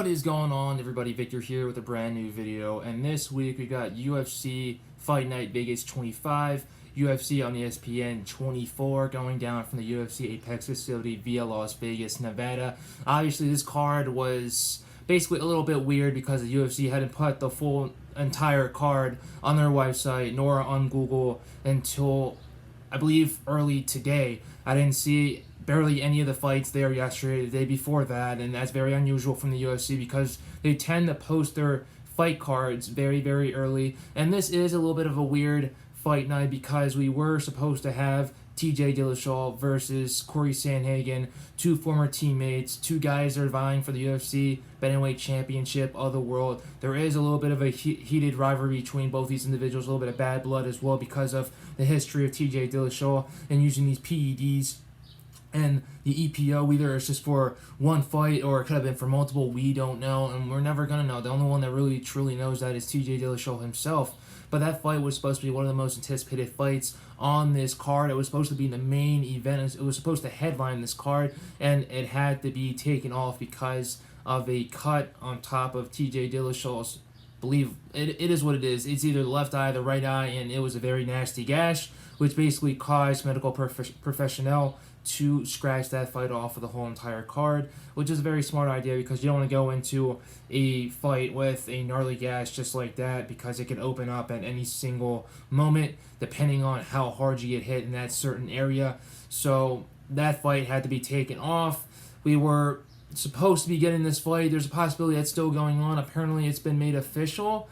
What is going on, everybody? Victor here with a brand new video, and this week we got UFC Fight Night Vegas 25, UFC on ESPN 24 going down from the UFC Apex facility via Las Vegas, Nevada. Obviously, this card was basically a little bit weird because the UFC hadn't put the full entire card on their website nor on Google until I believe early today. I didn't see barely any of the fights there yesterday, the day before that, and that's very unusual from the UFC because they tend to post their fight cards very, very early. And this is a little bit of a weird fight night because we were supposed to have TJ Dillashaw versus Corey Sandhagen, two former teammates, two guys that are vying for the UFC Bantamweight Championship of the world. There is a little bit of a heated rivalry between both these individuals, a little bit of bad blood as well because of the history of TJ Dillashaw and using these PEDs and the EPO. Either it's just for one fight or it could have been for multiple. We don't know, and we're never going to know. The only one that really truly knows that is TJ Dillashaw himself. But that fight was supposed to be one of the most anticipated fights on this card. It was supposed to be the main event. It was supposed to headline this card, and it had to be taken off because of a cut on top of TJ Dillashaw's. Believe it is what it is. It's either the left eye, the right eye, and it was a very nasty gash, which basically caused medical professional to scratch that fight off of the whole entire card, which is a very smart idea because you don't want to go into a fight with a gnarly gash just like that because it can open up at any single moment depending on how hard you get hit in that certain area. So that fight had to be taken off. We were supposed to be getting this fight. There's a possibility that's still going on. Apparently it's been made official.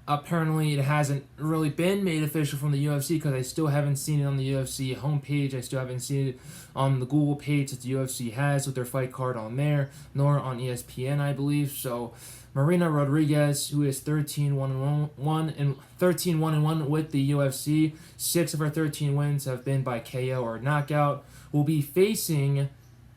Apparently it hasn't really been made official from the UFC because I still haven't seen it on the UFC homepage. I still haven't seen it on the Google page that the UFC has with their fight card on there, nor on ESPN, I believe. So Marina Rodriguez, who is 13-1-1 and 13-1-1 with the UFC, 6 of her 13 wins have been by KO or knockout, will be facing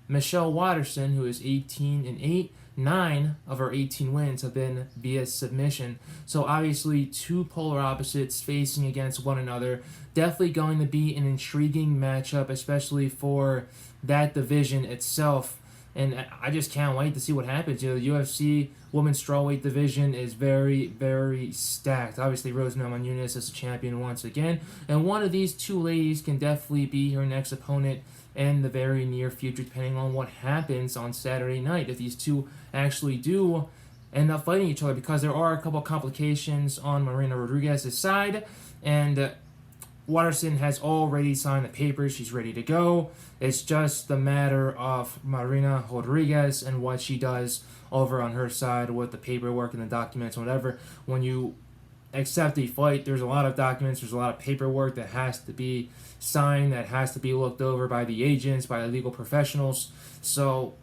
Michelle Waterson, who is 18-8. 9 of her 18 wins have been via submission. So obviously two polar opposites facing against one another. Definitely going to be an intriguing matchup, especially for that division itself. And I just can't wait to see what happens. You know, the UFC women's strawweight division is very, very stacked. Obviously, Rose Namajunas is a champion once again. And one of these two ladies can definitely be her next opponent in the very near future, depending on what happens on Saturday night. If these two actually do end up fighting each other, because there are a couple of complications on Marina Rodriguez's side. And Waterson has already signed the papers. She's ready to go. It's just a matter of Marina Rodriguez and what she does over on her side with the paperwork and the documents and whatever. When you accept a fight, there's a lot of documents, there's a lot of paperwork that has to be signed, that has to be looked over by the agents, by the legal professionals. So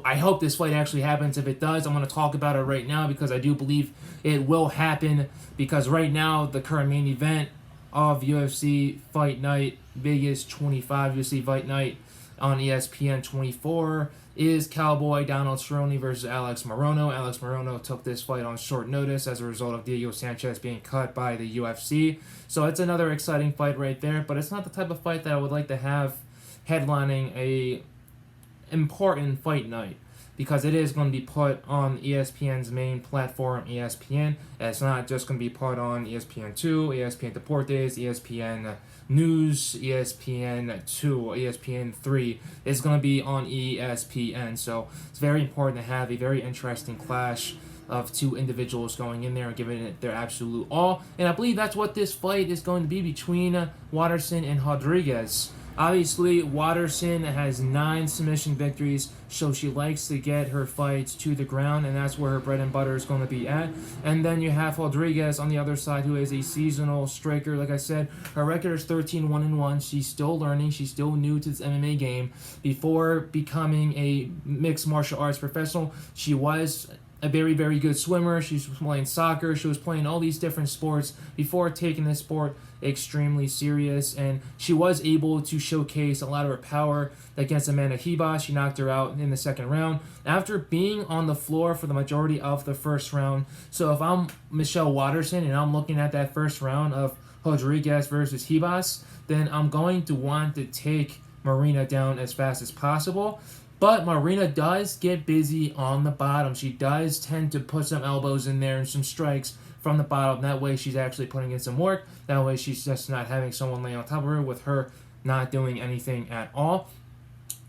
I hope this fight actually happens. If it does, I'm going to talk about it right now because I do believe it will happen, because right now the current main event of UFC Fight Night Vegas 25, UFC Fight Night on ESPN 24 is Cowboy Donald Cerrone versus Alex Morono. Alex Morono took this fight on short notice as a result of Diego Sanchez being cut by the UFC. So it's another exciting fight right there, but it's not the type of fight that I would like to have headlining a important fight night, because it is going to be put on ESPN's main platform, ESPN. It's not just going to be put on ESPN2, ESPN Deportes, ESPN News, ESPN2, ESPN3. It's going to be on ESPN. So it's very important to have a very interesting clash of two individuals going in there and giving it their absolute all. And I believe that's what this fight is going to be between Waterson and Rodriguez. Obviously, Waterson has 9 submission victories, so she likes to get her fights to the ground, and that's where her bread and butter is going to be at. And then you have Rodriguez on the other side, who is a seasonal striker. Like I said, her record is 13-1-1. She's still learning. She's still new to this MMA game. Before becoming a mixed martial arts professional, she was a very, very good swimmer. She was playing soccer. She was playing all these different sports before taking this sport extremely serious. And she was able to showcase a lot of her power against Amanda Ribas. She knocked her out in the second round after being on the floor for the majority of the first round. So if I'm Michelle Waterson and I'm looking at that first round of Rodriguez versus Ribas, then I'm going to want to take Marina down as fast as possible. But Marina does get busy on the bottom. She does tend to put some elbows in there and some strikes from the bottom. That way she's actually putting in some work. That way she's just not having someone lay on top of her with her not doing anything at all.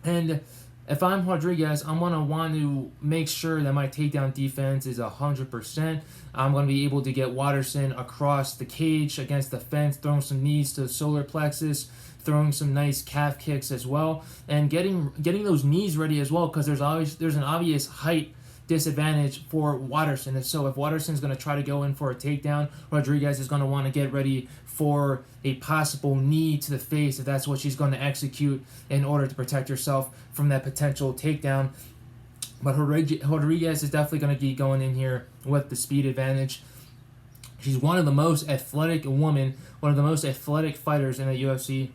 And if I'm Rodriguez, I'm going to want to make sure that my takedown defense is 100%. I'm going to be able to get Waterson across the cage against the fence, throwing some knees to the solar plexus, throwing some nice calf kicks as well, and getting those knees ready as well, because there's an obvious height disadvantage for Waterson. And so if Waterson's going to try to go in for a takedown, Rodriguez is going to want to get ready for a possible knee to the face if that's what she's going to execute in order to protect herself from that potential takedown. But Rodriguez is definitely going to be going in here with the speed advantage. She's one of the most athletic fighters in the UFC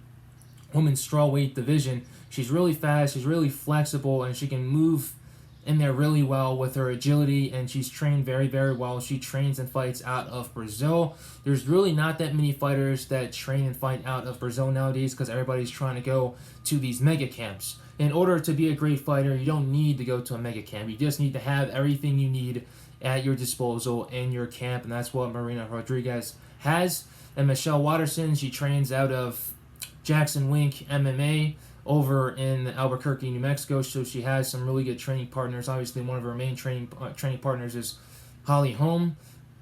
women's strawweight division. She's really fast, she's really flexible, and she can move in there really well with her agility, and she's trained very, very well. She trains and fights out of Brazil. There's really not that many fighters that train and fight out of Brazil nowadays because everybody's trying to go to these mega camps. In order to be a great fighter, you don't need to go to a mega camp. You just need to have everything you need at your disposal in your camp, and that's what Marina Rodriguez has. And Michelle Waterson, she trains out of Jackson Wink MMA over in Albuquerque, New Mexico, so she has some really good training partners. Obviously, one of her main training partners is Holly Holm,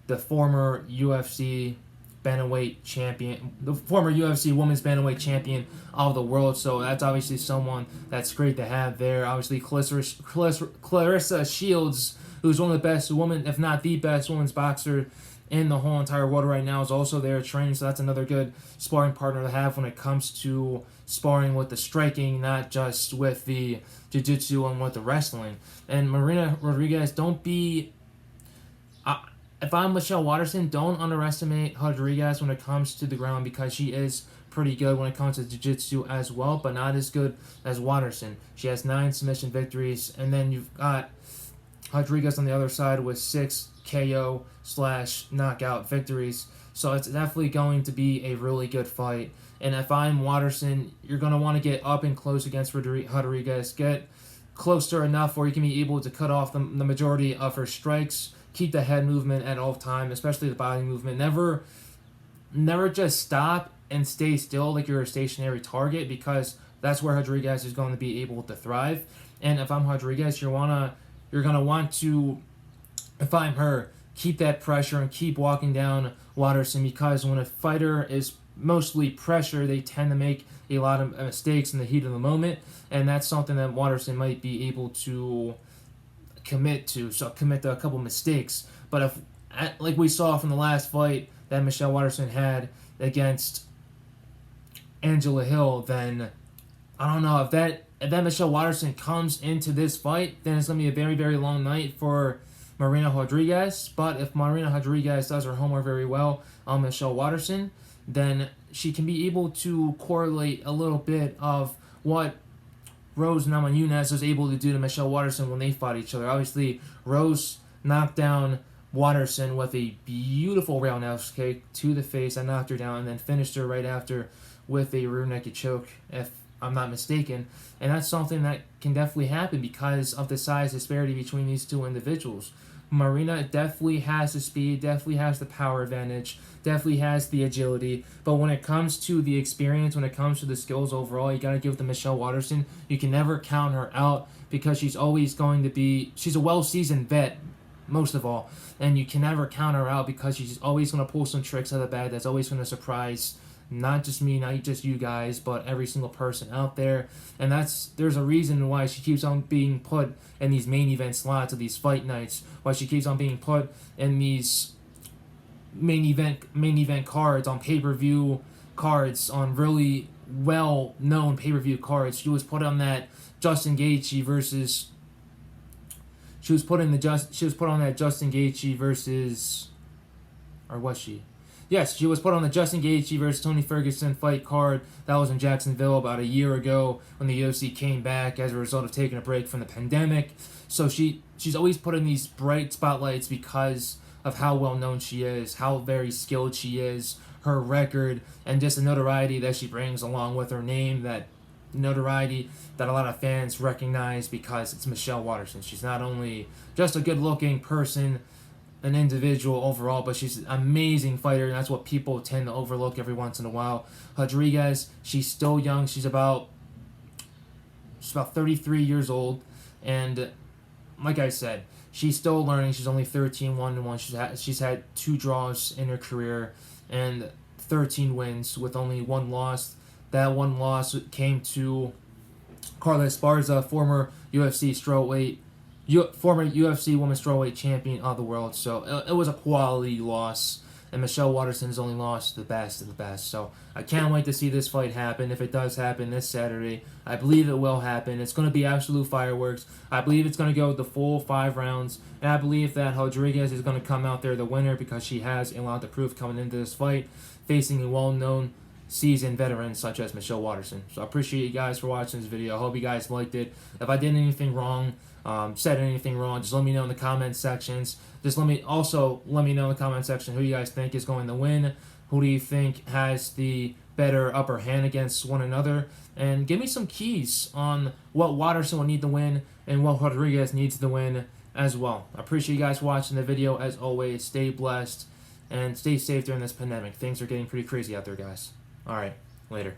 the former UFC bantamweight champion, the former UFC women's bantamweight champion of the world. So that's obviously someone that's great to have there. Obviously, Clarissa Shields, who's one of the best women, if not the best women's boxer in the whole entire world right now, is also there training. So that's another good sparring partner to have when it comes to sparring with the striking, not just with the jiu-jitsu and with the wrestling. And Marina Rodriguez, don't be... if I'm Michelle Waterson, don't underestimate Rodriguez when it comes to the ground, because she is pretty good when it comes to jiu-jitsu as well, but not as good as Waterson. She has 9 submission victories, and then you've got Rodriguez on the other side with 6 KO/knockout victories. So it's definitely going to be a really good fight. And if I'm Waterson, you're going to want to get up and close against Rodriguez. Get closer enough where you can be able to cut off the majority of her strikes. Keep the head movement at all time, especially the body movement. Never just stop and stay still like you're a stationary target, because that's where Rodriguez is going to be able to thrive. And if I'm Rodriguez, you're going to want to, if I'm her, keep that pressure and keep walking down Waterson, because when a fighter is mostly pressure, they tend to make a lot of mistakes in the heat of the moment, and that's something that Waterson might be able to commit to a couple mistakes. But if, like we saw from the last fight that Michelle Waterson had against Angela Hill, then I don't know if that Michelle Waterson comes into this fight, then it's going to be a very, very long night for Marina Rodriguez. But if Marina Rodriguez does her homework very well on Michelle Waterson, then she can be able to correlate a little bit of what Rose Namajunas was able to do to Michelle Waterson when they fought each other. Obviously, Rose knocked down Waterson with a beautiful roundhouse kick to the face. I knocked her down and then finished her right after with a rear naked choke, if I'm not mistaken. And that's something that can definitely happen because of the size disparity between these two individuals. Marina definitely has the speed, definitely has the power advantage, definitely has the agility. But when it comes to the experience, when it comes to the skills overall, you got to give it to Michelle Waterson. You can never count her out because she's always going to be, she's a well-seasoned vet, most of all. And you can never count her out because she's always going to pull some tricks out of the bag that's always going to surprise not just me, not just you guys, but every single person out there. And there's a reason why she keeps on being put in these main event slots of these fight nights, why she keeps on being put in these main event cards, on pay-per-view cards, on really well-known pay-per-view cards. She was put on that Justin Gaethje versus or was she? Yes, she was put on the Justin Gaethje versus Tony Ferguson fight card. That was in Jacksonville about a year ago when the UFC came back as a result of taking a break from the pandemic. So she's always put in these bright spotlights because of how well known she is, how very skilled she is, her record, and just the notoriety that she brings along with her name that notoriety that a lot of fans recognize because it's Michelle Waterson. She's not only just a good-looking person, an individual overall, but she's an amazing fighter, and that's what people tend to overlook every once in a while. Rodriguez, she's still young. She's about 33 years old, and like I said, she's still learning. She's only 13-1-1. She's had 2 draws in her career and 13 wins with only 1 loss. That 1 loss came to Carla Esparza, former UFC women's strawweight champion of the world. So it was a quality loss. And Michelle Waterson's only lost the best of the best. So I can't wait to see this fight happen. If it does happen this Saturday, I believe it will happen. It's going to be absolute fireworks. I believe it's going to go the full 5 rounds. And I believe that Rodriguez is going to come out there the winner because she has a lot to prove coming into this fight, facing a well-known seasoned veterans such as Michelle Waterson. So I appreciate you guys for watching this video. I hope you guys liked it. If I did anything wrong, said anything wrong, just let me know in the comment sections. Just let me know in the comment section who you guys think is going to win. Who do you think has the better upper hand against one another? And give me some keys on what Waterson will need to win and what Rodriguez needs to win as well. I appreciate you guys watching the video. As always, stay blessed and stay safe during this pandemic. Things are getting pretty crazy out there, guys. All right, later.